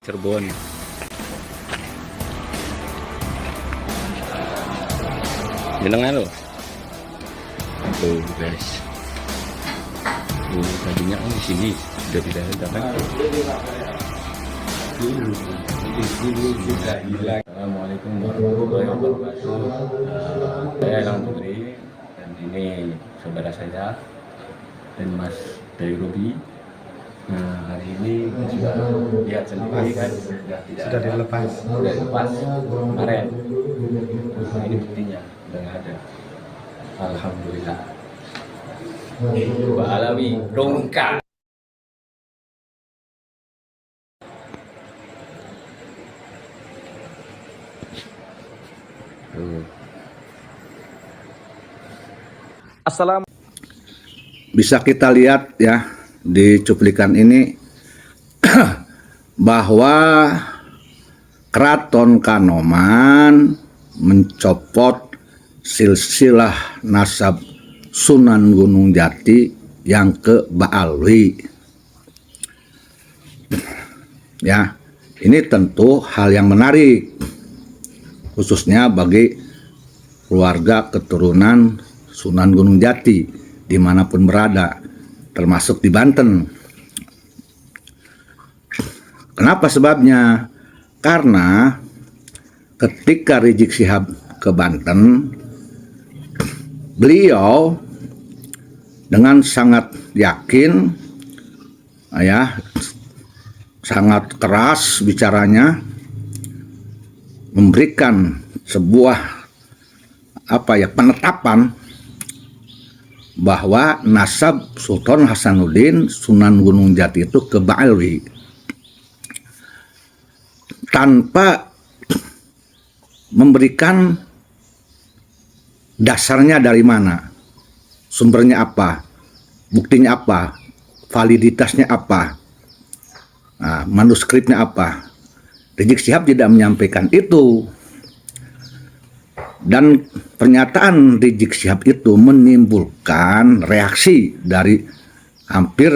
Cirebon. Jenengan lo. Tuh guys. Tadinya kan di sini sudah tidak ada kan. Assalamualaikum warahmatullahi wabarakatuh. Saya Elang Putri dan ini saudara saya dan Mas dari Robi. Nah, hari ini sudah lihat sendiri kan sudah dilepas kemarin. Nah, ini buktinya udah nggak ada. Alhamdulillah. Pak Alawi dongkak. Assalamualaikum. Bisa kita lihat ya di cuplikan ini bahwa Keraton Kanoman mencopot silsilah nasab Sunan Gunung Jati yang ke Baalwi. Ya, ini tentu hal yang menarik khususnya bagi keluarga keturunan Sunan Gunung Jati dimanapun berada, termasuk di Banten. Kenapa sebabnya? Karena ketika Rizik Syihab ke Banten, beliau dengan sangat yakin, ya, sangat keras bicaranya, memberikan sebuah penetapan bahwa nasab Sultan Hasanuddin Sunan Gunung Jati itu ke Baalwi, tanpa memberikan dasarnya dari mana, sumbernya apa, buktinya apa, validitasnya apa, manuskripnya apa. Rizik Syihab tidak menyampaikan itu. Dan pernyataan Rizik Syihab itu menimbulkan reaksi dari hampir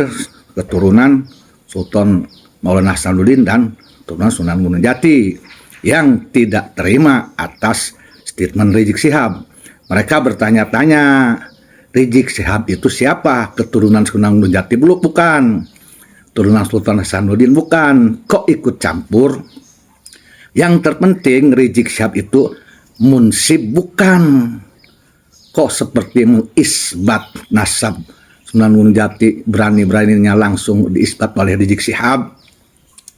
keturunan Sultan Maulana Hasanuddin dan keturunan Sunan Gunung Jati yang tidak terima atas statement Rizik Syihab. Mereka bertanya-tanya, Rizik Syihab itu siapa? Keturunan Sunan Gunung Jati bukan. Keturunan Sultan Hasanuddin bukan. Kok ikut campur? Yang terpenting Rizik Syihab itu munsib bukan. Kok seperti mengisbat nasab Sunan Gunung Jati, berani-beraninya langsung diisbat oleh Rizik Syihab.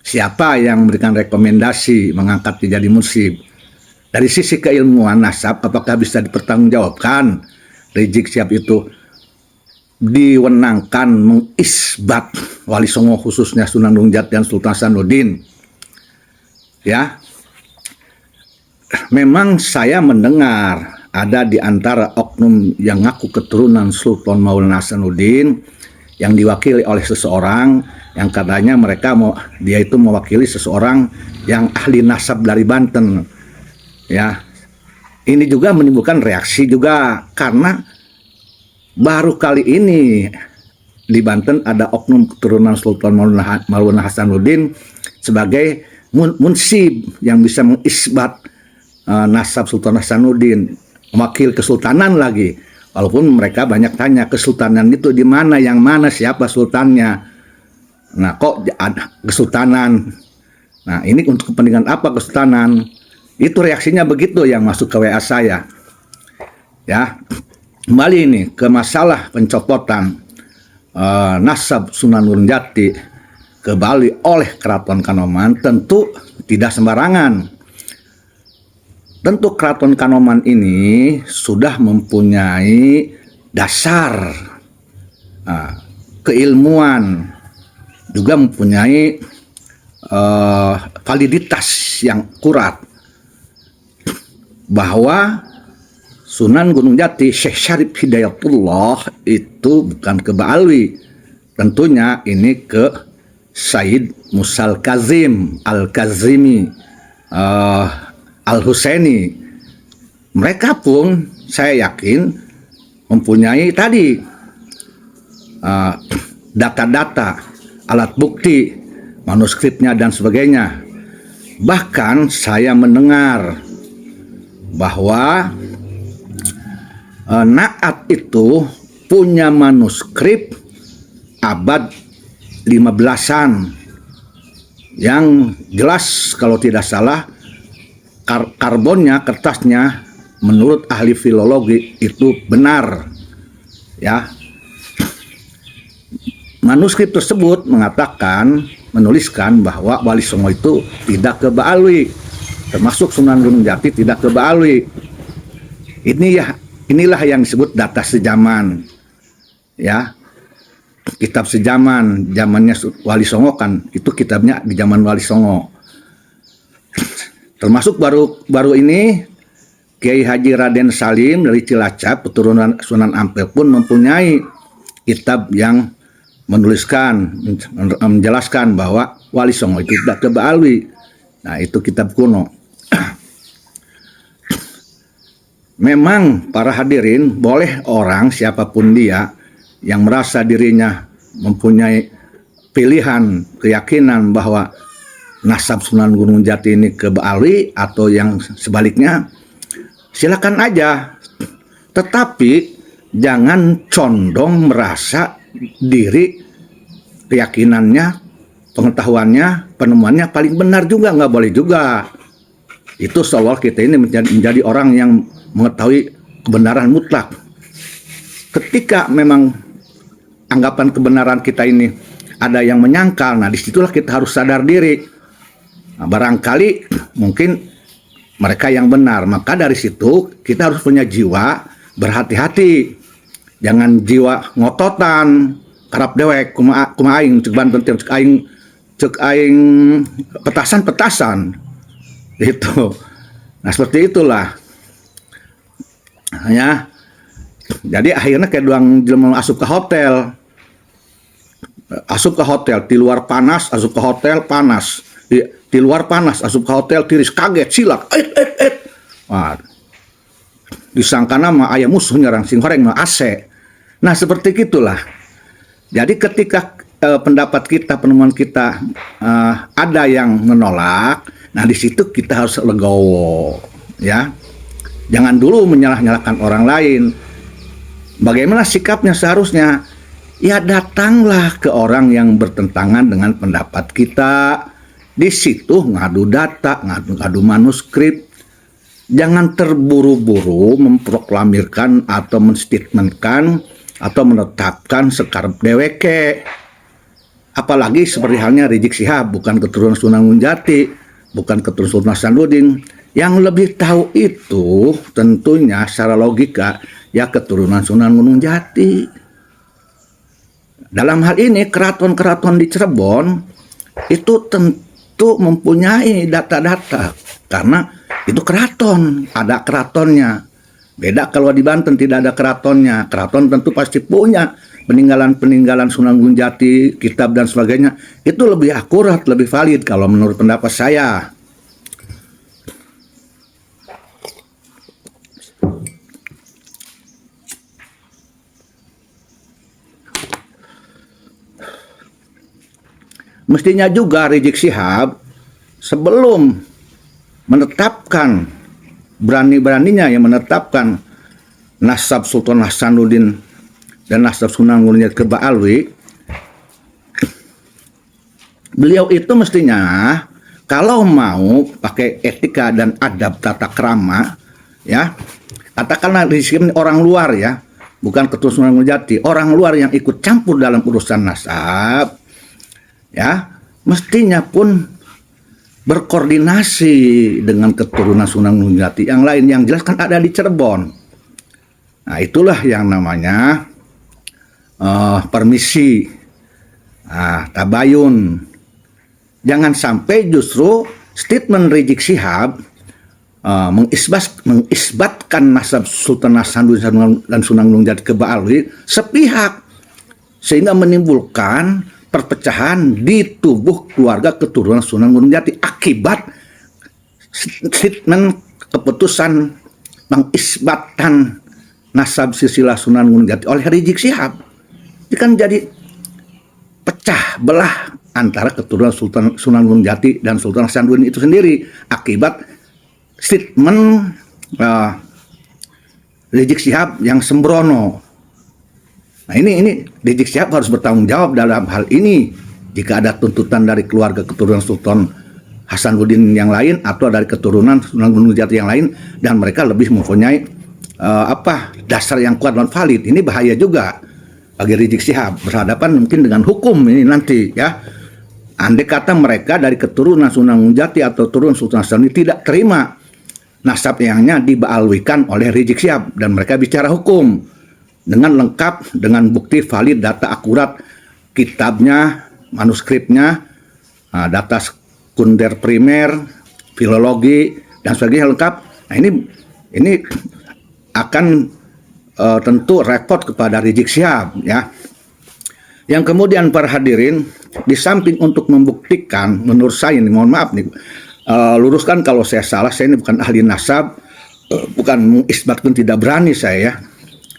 Siapa yang memberikan rekomendasi mengangkat dia jadi munsib? Dari sisi keilmuan nasab, apakah bisa dipertanggungjawabkan Rizik Syihab itu diwenangkan mengisbat Wali Songo khususnya Sunan Gunung Jati dan Sultan Hasanuddin? Ya, memang saya mendengar ada di antara oknum yang ngaku keturunan Sultan Maulana Hasanuddin yang diwakili oleh seseorang yang katanya dia itu mewakili seseorang yang ahli nasab dari Banten. Ya, ini juga menimbulkan reaksi juga karena baru kali ini di Banten ada oknum keturunan Sultan Maulana Hasanuddin sebagai munsib yang bisa mengisbat nasab Sultan Hasanuddin, wakil kesultanan lagi. Walaupun mereka banyak tanya kesultanan itu di mana, yang mana, siapa sultannya. Nah, kok ada kesultanan? Nah, ini untuk kepentingan apa kesultanan? Itu reaksinya begitu yang masuk ke WA saya. Ya, kembali ini ke masalah pencopotan nasab Sunan Gunung Jati ke Bali oleh Keraton Kanoman, tentu tidak sembarangan. Tentu Keraton Kanoman ini sudah mempunyai dasar keilmuan, juga mempunyai validitas yang akurat bahwa Sunan Gunung Jati Syekh Syarif Hidayatullah itu bukan ke Baalwi. Tentunya ini ke Said Musal Kazim Al-Kazimi Al-Husaini. Mereka pun saya yakin mempunyai tadi data-data, alat bukti manuskripnya dan sebagainya. Bahkan saya mendengar bahwa Naat itu punya manuskrip abad 15-an yang jelas kalau tidak salah karbonnya, kertasnya menurut ahli filologi itu benar, ya. Manuskrip tersebut menuliskan bahwa Wali Songo itu tidak ke Baalwi, termasuk Sunan Gunung Jati tidak ke Baalwi. Inilah yang disebut data sejaman, ya. Kitab sejaman, zamannya Wali Songo kan, itu kitabnya di zaman Wali Songo. Termasuk baru ini Kiai Haji Raden Salim dari Cilacap, keturunan Sunan Ampel pun mempunyai kitab yang menjelaskan bahwa Wali Songo itu tidak ke Baalwi. Nah, itu kitab kuno. Memang para hadirin, boleh orang siapapun dia yang merasa dirinya mempunyai pilihan, keyakinan bahwa nasab Sunan Gunung Jati ini ke Baalwi atau yang sebaliknya, silakan aja. Tetapi jangan condong merasa diri keyakinannya, pengetahuannya, penemuannya paling benar juga, nggak boleh juga. Itu soal kita ini menjadi orang yang mengetahui kebenaran mutlak. Ketika memang anggapan kebenaran kita ini ada yang menyangkal, nah disitulah kita harus sadar diri. Nah, barangkali mungkin mereka yang benar, maka dari situ kita harus punya jiwa berhati-hati. Jangan jiwa ngototan, karap dewek, kuma aing, cek banten, cek aing petasan. Gitu. Nah, seperti itulah. Ya. Jadi akhirnya kayak doang jelema asup ke hotel. Asup ke hotel, di luar panas, asup ke hotel panas. Di luar panas, asup ke hotel tiris, kaget, silak. Wah. Disangkana mah aya musuh nyerang sing horeng mah AC. Nah, seperti gitulah. Jadi ketika pendapat kita, penemuan kita ada yang menolak, nah di situ kita harus legowo, ya. Jangan dulu menyalah-nyalahkan orang lain. Bagaimana sikapnya seharusnya? Ya datanglah ke orang yang bertentangan dengan pendapat kita. Di situ ngadu data, ngadu manuskrip. Jangan terburu-buru memproklamirkan atau menstatementkan atau menetapkan sekarep deweke. Apalagi seperti halnya Rizik Syihab, bukan keturunan Sunan Gunung Jati, bukan keturunan Sultan Hasanuddin. Yang lebih tahu itu tentunya secara logika ya keturunan Sunan Gunung Jati. Dalam hal ini keraton-keraton di Cirebon itu tentu mempunyai data-data karena itu keraton, ada keratonnya. Beda kalau di Banten tidak ada keratonnya. Keraton tentu pasti punya peninggalan-peninggalan Sunan Gunung Jati, kitab dan sebagainya. Itu lebih akurat, lebih valid kalau menurut pendapat saya. Mestinya juga Rizik Syihab sebelum menetapkan, berani-beraninya yang menetapkan nasab Sultan Hasanuddin dan nasab Sunan Gunung Jati ke Baalwi, beliau itu mestinya kalau mau pakai etika dan adab tata krama, ya katakanlah Rizik orang luar ya, bukan keturunan Sunan Gunung Jati, orang luar yang ikut campur dalam urusan nasab, ya mestinya pun berkoordinasi dengan keturunan Sunan Gunung Jati yang lain yang jelas kan ada di Cirebon. Nah itulah yang namanya permisi, tabayun. Jangan sampai justru statement Rizik Syihab mengisbatkan nasab Sultan Hasanuddin dan Sunan Gunung Jati ke Baalwi sepihak sehingga menimbulkan perpecahan di tubuh keluarga keturunan Sunan Gunung Jati akibat statement keputusan mengisbatkan nasab silsilah Sunan Gunung Jati oleh Rizik Syihab. Ini kan jadi pecah belah antara keturunan Sunan Gunung Jati dan Sultan Hasanuddin itu sendiri akibat statement Rizik Syihab yang sembrono. Nah ini Rizik Syihab harus bertanggung jawab dalam hal ini jika ada tuntutan dari keluarga keturunan Sultan Hasanuddin yang lain atau dari keturunan Sunan Gunung Jati yang lain dan mereka lebih mempunyai dasar yang kuat dan valid. Ini bahaya juga bagi Rizik Syihab berhadapan mungkin dengan hukum ini nanti ya. Andai kata mereka dari keturunan Sunan Gunung Jati atau keturunan Sultan Hasanuddin tidak terima nasab yangnya dibaalwikan oleh Rizik Syihab dan mereka bicara hukum dengan lengkap dengan bukti valid, data akurat, kitabnya, manuskripnya, data sekunder primer, filologi dan sebagainya lengkap. Nah ini akan tentu repot kepada Rizik Syihab ya. Yang kemudian para hadirin, di samping untuk membuktikan, menurut saya ini mohon maaf nih, luruskan kalau saya salah, saya ini bukan ahli nasab, bukan mengisbat pun tidak berani saya ya.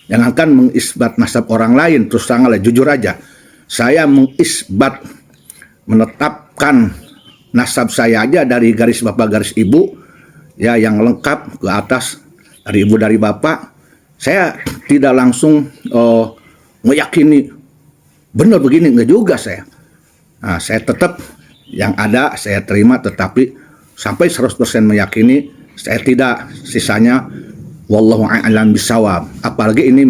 Jangankan mengisbat nasab orang lain, terus terang lah jujur aja, saya mengisbat menetapkan nasab saya aja dari garis bapak garis ibu ya yang lengkap ke atas dari ibu dari bapak. Saya tidak langsung meyakini benar begini, enggak juga saya. Nah, saya tetap yang ada saya terima, tetapi sampai 100% meyakini saya tidak, sisanya wallahu a'lam bisawab. Apalagi ini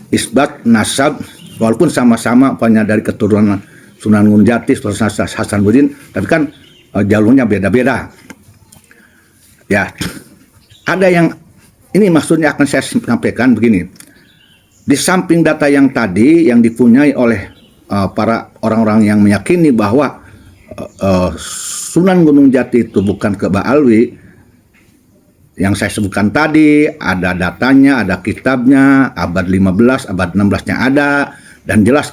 isbat nasab walaupun sama-sama dari keturunan Sunan Gunung Jati, Sultan Hasanuddin, tapi kan jalurnya beda-beda. Ya, ada yang ini maksudnya akan saya sampaikan begini. Di samping data yang tadi yang dipunyai oleh para orang-orang yang meyakini bahwa Sunan Gunung Jati itu bukan Kebak Alwi, yang saya sebutkan tadi, ada datanya, ada kitabnya, abad 15, abad 16-nya ada, dan jelas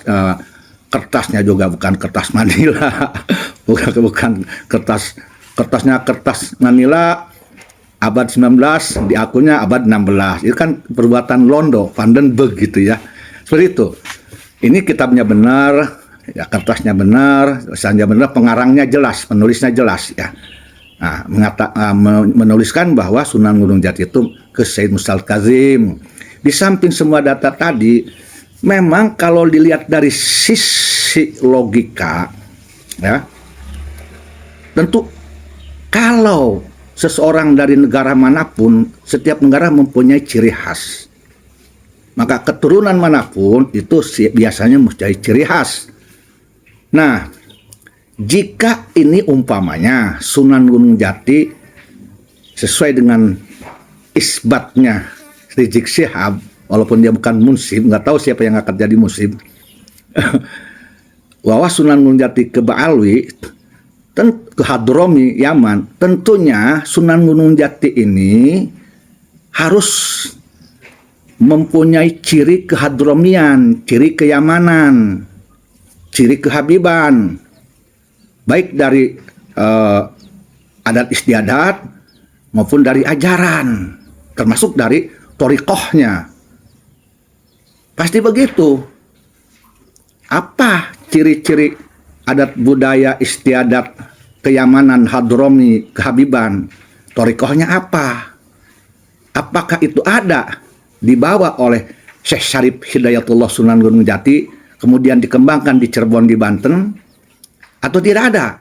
kertasnya juga bukan kertas Manila, bukan kertasnya kertas Manila, abad 19, di akunnya abad 16. Itu kan perbuatan Londo, Vandenberg gitu ya. Seperti itu. Ini kitabnya benar, ya kertasnya benar, tulisannya benar, pengarangnya jelas, penulisnya jelas ya. Nah, menuliskan bahwa Sunan Gunung Jati itu ke Said Musa Al-Kazim. Di samping semua data tadi, memang kalau dilihat dari sisi logika, ya, tentu kalau seseorang dari negara manapun, setiap negara mempunyai ciri khas. Maka keturunan manapun itu biasanya mempunyai ciri khas. Nah, jika ini umpamanya Sunan Gunung Jati sesuai dengan isbatnya Rizik Syihab, walaupun dia bukan munsib, nggak tahu siapa yang akan jadi munsib, bahwa Sunan Gunung Jati ke Ba'alwi, ke Hadromi, Yaman, tentunya Sunan Gunung Jati ini harus mempunyai ciri kehadromian, ciri keyamanan, ciri kehabiban, baik dari adat istiadat maupun dari ajaran, termasuk dari thoriqohnya. Pasti begitu. Apa ciri-ciri adat budaya istiadat, keyamanan, hadromi, kehabiban, thoriqohnya apa? Apakah itu ada dibawa oleh Syekh Syarif Hidayatullah Sunan Gunung Jati, kemudian dikembangkan di Cirebon, di Banten, atau tidak ada?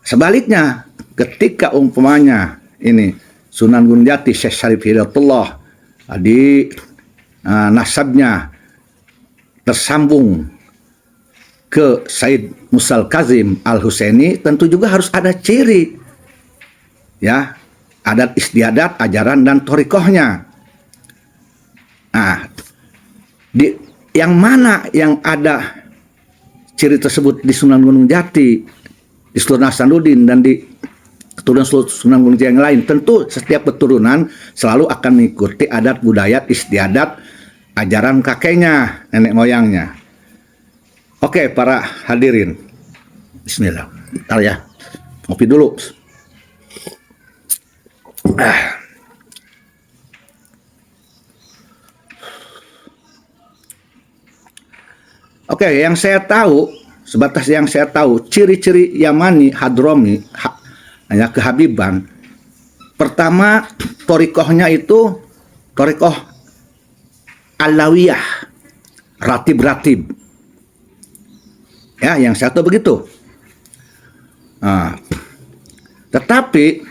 Sebaliknya, ketika umpamanya ini Sunan Gunung Jati, Syekh Syarif Hidayatullah di nasabnya tersambung ke Said Musa Al-Kazim Al-Husaini, tentu juga harus ada ciri, ya, adat istiadat, ajaran, dan thoriqohnya. Nah, yang mana yang ada ciri tersebut di Sunan Gunung Jati, di Sultan Hasanuddin, dan di keturunan Sunan Gunung Jati yang lain? Tentu setiap keturunan selalu akan mengikuti adat budaya istiadat, ajaran kakeknya, nenek moyangnya. Oke, para hadirin, bismillah. Bentar ya, ngopi dulu. Oke, yang saya tahu sebatas yang saya tahu, ciri-ciri Yamani, Hadromi, hanya kehabiban. Pertama, torikohnya itu torikoh Alawiyah, ratib-ratib. Ya, yang saya tahu begitu. Nah, tetapi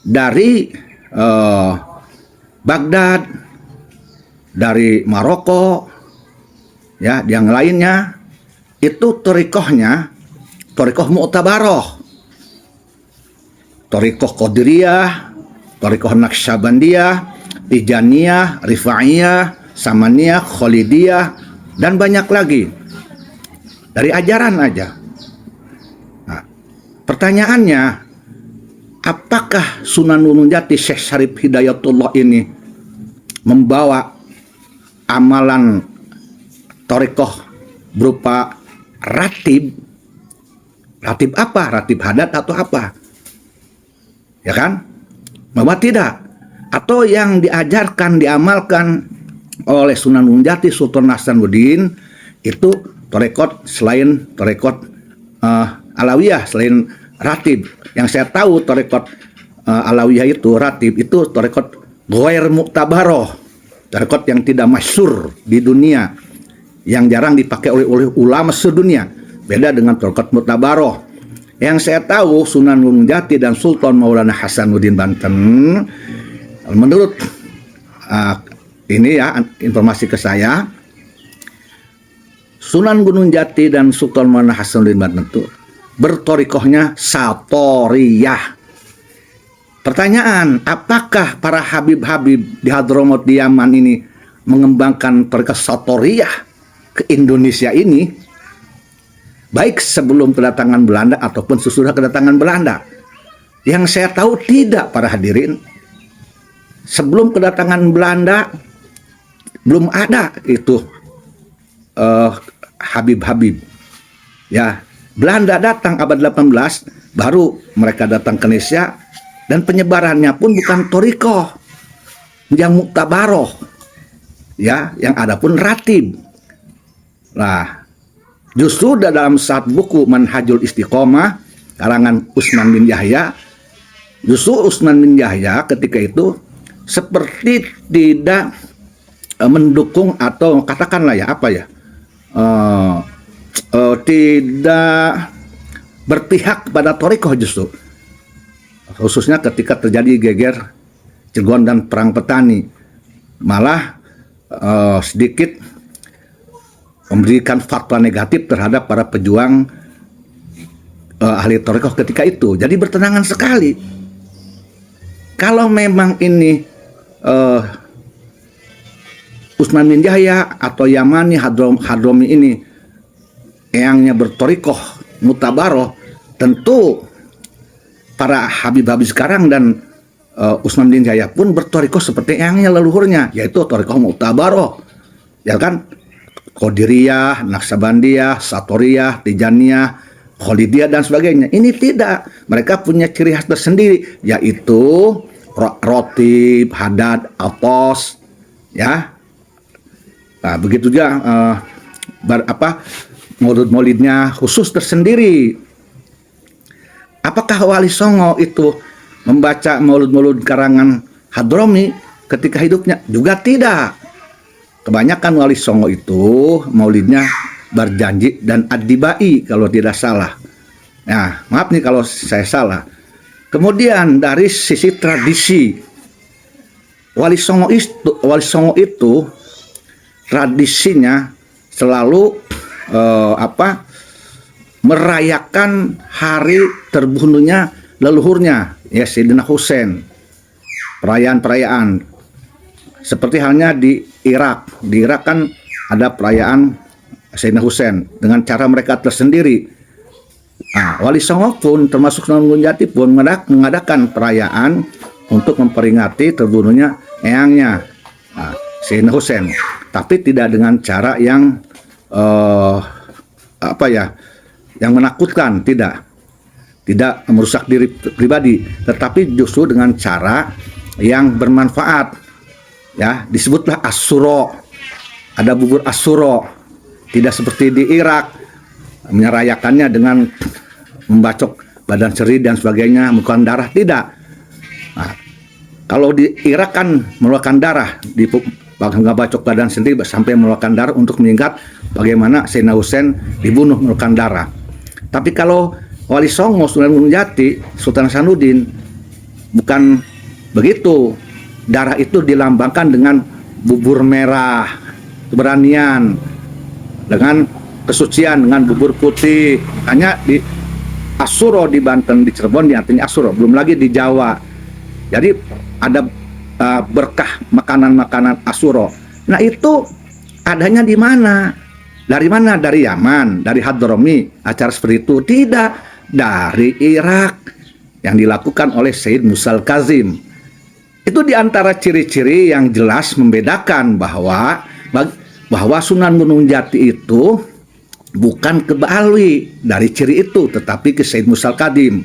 dari Baghdad, dari Maroko, ya, yang lainnya itu torikohnya torikoh Mu'tabaroh, torikoh Qadiriyah, torikoh Naqsyabandiyah, Tijaniyah, Rifa'iyah, Samaniyah, Khalidiyah, dan banyak lagi dari ajaran aja. Nah, pertanyaannya, apakah Sunan Gunung Jati Syekh Syarif Hidayatullah ini membawa amalan torikoh berupa ratib? Ratib apa? Ratib hadat atau apa? Ya kan? Bahwa tidak. Atau yang diajarkan, diamalkan oleh Sunan Gunung Jati Sultan Hasanuddin itu torekot selain torekot Alawiyah, selain ratib. Yang saya tahu torekot Alawiyah itu ratib itu torekot Ghair Mu'tabaroh, torekot yang tidak masyhur di dunia, yang jarang dipakai oleh ulama sedunia. Beda dengan torekot Mu'tabaroh. Yang saya tahu Sunan Gunung Jati dan Sultan Maulana Hasanuddin Banten, menurut ini ya informasi ke saya, Sunan Gunung Jati dan Sultan Maulana Hasanuddin Banten itu bertorikohnya Satoriyah. Pertanyaan, apakah para habib-habib di Hadramaut di Yaman ini mengembangkan torikoh Satoriyah ke Indonesia ini? Baik sebelum kedatangan Belanda ataupun sesudah kedatangan Belanda. Yang saya tahu tidak, para hadirin. Sebelum kedatangan Belanda belum ada itu habib-habib. Ya, Belanda datang abad 18, baru mereka datang ke Indonesia, dan penyebarannya pun bukan torikoh yang Mu'tabaroh. Ya, yang ada pun ratib. Nah, justru dalam saat buku Manhajul Istiqomah karangan Utsman bin Yahya, justru Utsman bin Yahya ketika itu seperti tidak mendukung atau katakanlah ya apa ya, tidak berpihak pada torikoh, justru khususnya ketika terjadi geger Cilegon dan perang petani, malah sedikit memberikan fatwa negatif terhadap para pejuang ahli torikoh ketika itu. Jadi bertentangan sekali. Kalau memang ini Utsman bin Yahya atau Yamani Hadromi ini eyangnya bertorikoh Mu'tabaroh, tentu para habib-habib sekarang dan Utsman bin Yahya pun bertorikoh seperti eyangnya leluhurnya, yaitu torikoh Mu'tabaroh, ya kan? Qadiriyah, Naqsyabandiyah, Satoriyah, Tijaniyah, Khalidiyah, dan sebagainya. Ini tidak. Mereka punya ciri khas tersendiri, yaitu rotib, hadat, atos, ya. Nah, begitu juga maulid-maulidnya khusus tersendiri. Apakah Wali Songo itu membaca maulid-maulid karangan Hadromi ketika hidupnya? Juga tidak. Kebanyakan Wali Songo itu maulidnya Barjanji dan Ad-Dibai kalau tidak salah. Nah, maaf nih kalau saya salah. Kemudian dari sisi tradisi, Wali Songo itu tradisinya selalu merayakan hari terbunuhnya leluhurnya, ya, Sayyidina Husain. Perayaan-perayaan seperti halnya di Irak. Di Irak kan ada perayaan Sayyidina Husain dengan cara mereka tersendiri. Nah, Wali Songo pun termasuk Sunan Gunung Jati pun mengadakan perayaan untuk memperingati terbunuhnya eyangnya, Sayyidina Husain. Tapi tidak dengan cara yang yang menakutkan, tidak merusak diri pribadi, tetapi justru dengan cara yang bermanfaat. Ya, disebutlah Asyura. Ada bubur Asyura. Tidak seperti di Irak menyerayakannya dengan membacok badan seri dan sebagainya, mengeluarkan darah, tidak. Nah, kalau di Irak kan mengeluarkan darah, di bacok badan sendiri sampai mengeluarkan darah untuk mengingat bagaimana Sayyidina Husain dibunuh mengeluarkan darah. Tapi kalau Wali Songo Sunan Gunung Jati, Sultan Hasanuddin, bukan begitu. Darah itu dilambangkan dengan bubur merah, keberanian, dengan kesucian, dengan bubur putih. Hanya di Asuro di Banten, di Cirebon artinya Asuro, belum lagi di Jawa. Jadi ada berkah makanan-makanan Asuro. Nah itu adanya di mana? Dari mana? Dari Yaman, dari Hadrami, acara seperti itu? Tidak, dari Irak yang dilakukan oleh Sayyid Musa Al-Kazim. Itu diantara ciri-ciri yang jelas membedakan bahwa Sunan Gunung Jati itu bukan ke Ba'alwi dari ciri itu, tetapi ke Sayyid Musa Al-Kazim.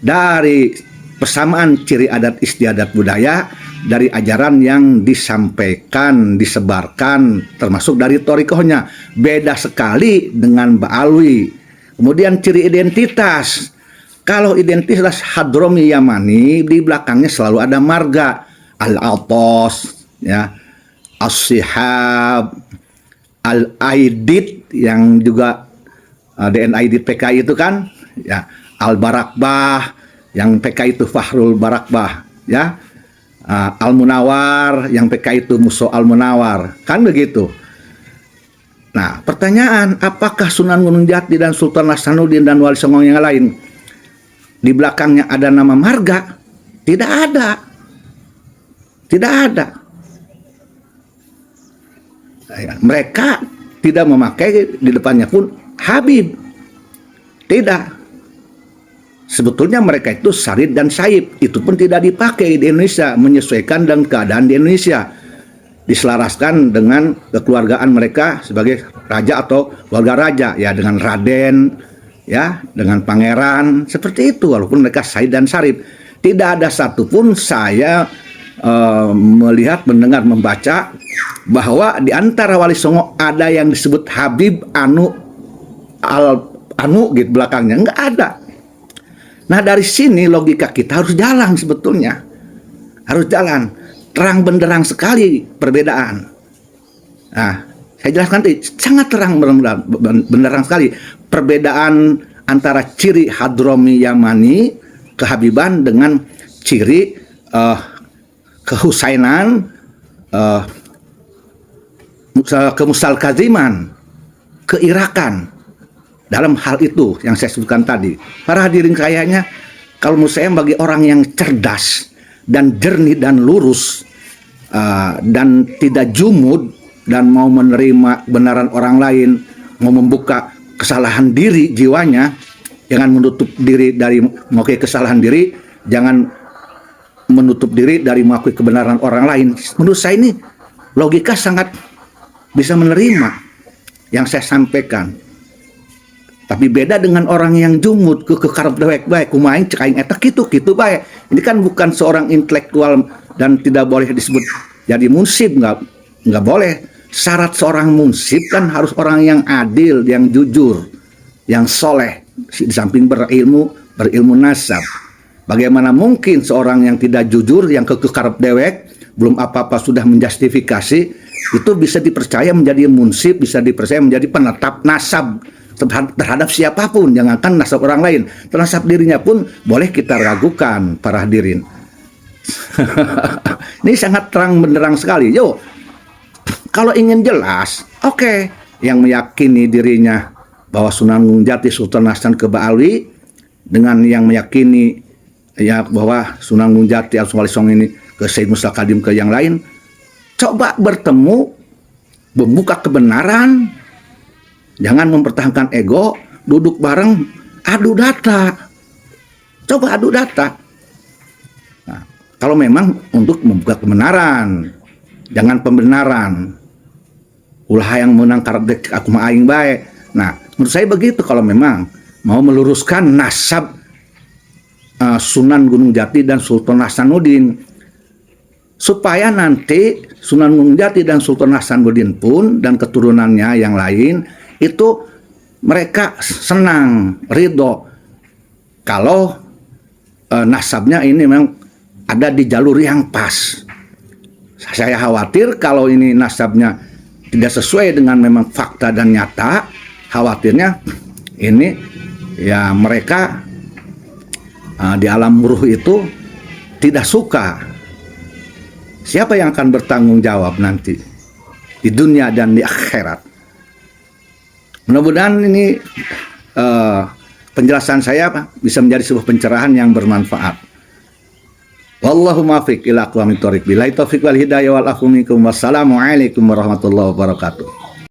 Dari persamaan ciri adat istiadat budaya, dari ajaran yang disampaikan, disebarkan, termasuk dari thariqahnya, beda sekali dengan Ba'alwi. Kemudian ciri identitas, kalau identitas Hadrami Yamani, di belakangnya selalu ada marga, Al-Atos, ya, As-Sihab, Al-Aidit, yang juga DNAidit PKI itu kan, ya, Al-Barakbah, yang PKI itu Fahrul Barakbah, ya, Al-Munawar, yang PKI itu Muso Al-Munawar, kan begitu. Nah, pertanyaan, apakah Sunan Gunung Jati dan Sultan Hasanuddin dan Wali Songo yang lain di belakangnya ada nama marga? Tidak ada. Tidak ada. Mereka tidak memakai di depannya pun Habib. Tidak. Sebetulnya mereka itu Sarid dan Saib. Itu pun tidak dipakai di Indonesia, menyesuaikan dengan keadaan di Indonesia. Diselaraskan dengan kekeluargaan mereka sebagai raja atau keluarga raja, ya, dengan Raden, ya, dengan Pangeran, seperti itu. Walaupun mereka Said dan Sarip, tidak ada satupun saya melihat, mendengar, membaca bahwa di antara Wali Songo ada yang disebut Habib Anu gitu belakangnya, nggak ada. Nah, dari sini logika kita harus jalan, sebetulnya harus jalan, terang benderang sekali perbedaan. Nah, saya jelaskan tadi, sangat terang benderang sekali perbedaan antara ciri Hadrami Yamani, kehabiban, dengan ciri kehusainan, kemusal kaziman, keirakan. Dalam hal itu yang saya sebutkan tadi, para hadirin kayaknya, kalau menurut saya, bagi orang yang cerdas dan jernih dan lurus, dan tidak jumud, dan mau menerima kebenaran orang lain, mau membuka kesalahan diri jiwanya, jangan menutup diri dari mengakui kesalahan diri, jangan menutup diri dari mengakui kebenaran orang lain. Menurut saya ini logika sangat bisa menerima yang saya sampaikan. Tapi beda dengan orang yang jumud, kekarep dewek baik, kumain cekaing etak gitu baik. Ini kan bukan seorang intelektual dan tidak boleh disebut jadi munsib, nggak boleh. Syarat seorang munsib kan harus orang yang adil, yang jujur, yang soleh, di samping berilmu nasab. Bagaimana mungkin seorang yang tidak jujur, yang kekarep dewek, belum apa-apa sudah menjustifikasi, itu bisa dipercaya menjadi munsib, bisa dipercaya menjadi penetap nasab terhadap siapapun, jangankan nasab orang lain, nasab dirinya pun boleh kita ragukan, para hadirin. Ini sangat terang benderang sekali. Yo, kalau ingin jelas, oke, yang meyakini dirinya bahwa Sunan Gunung Jati, Sultan Hasan ke Ba'alwi, dengan yang meyakini ya bahwa Sunan Gunung Jati atau Wali Songo ini ke Sayyid Musa Al-Kazim, ke yang lain, coba bertemu, membuka kebenaran. Jangan mempertahankan ego, duduk bareng, adu data. Coba adu data. Nah, kalau memang untuk membuka kebenaran, jangan pembenaran. Ulah yang menang kardek aku mah aing bae. Nah, menurut saya begitu kalau memang mau meluruskan nasab Sunan Gunung Jati dan Sultan Hasanuddin, supaya nanti Sunan Gunung Jati dan Sultan Hasanuddin pun dan keturunannya yang lain itu mereka senang, ridho kalau nasabnya ini memang ada di jalur yang pas. Saya khawatir kalau ini nasabnya tidak sesuai dengan memang fakta dan nyata, khawatirnya ini ya mereka di alam ruh itu tidak suka. Siapa yang akan bertanggung jawab nanti di dunia dan di akhirat? Mudah-mudahan ini penjelasan saya bisa menjadi sebuah pencerahan yang bermanfaat. Wallahu muwaffiq ila aqwamit thoriq. Billahi taufiq wal hidayah wal afu minkum. Wassalamu alaikum warahmatullahi wabarakatuh.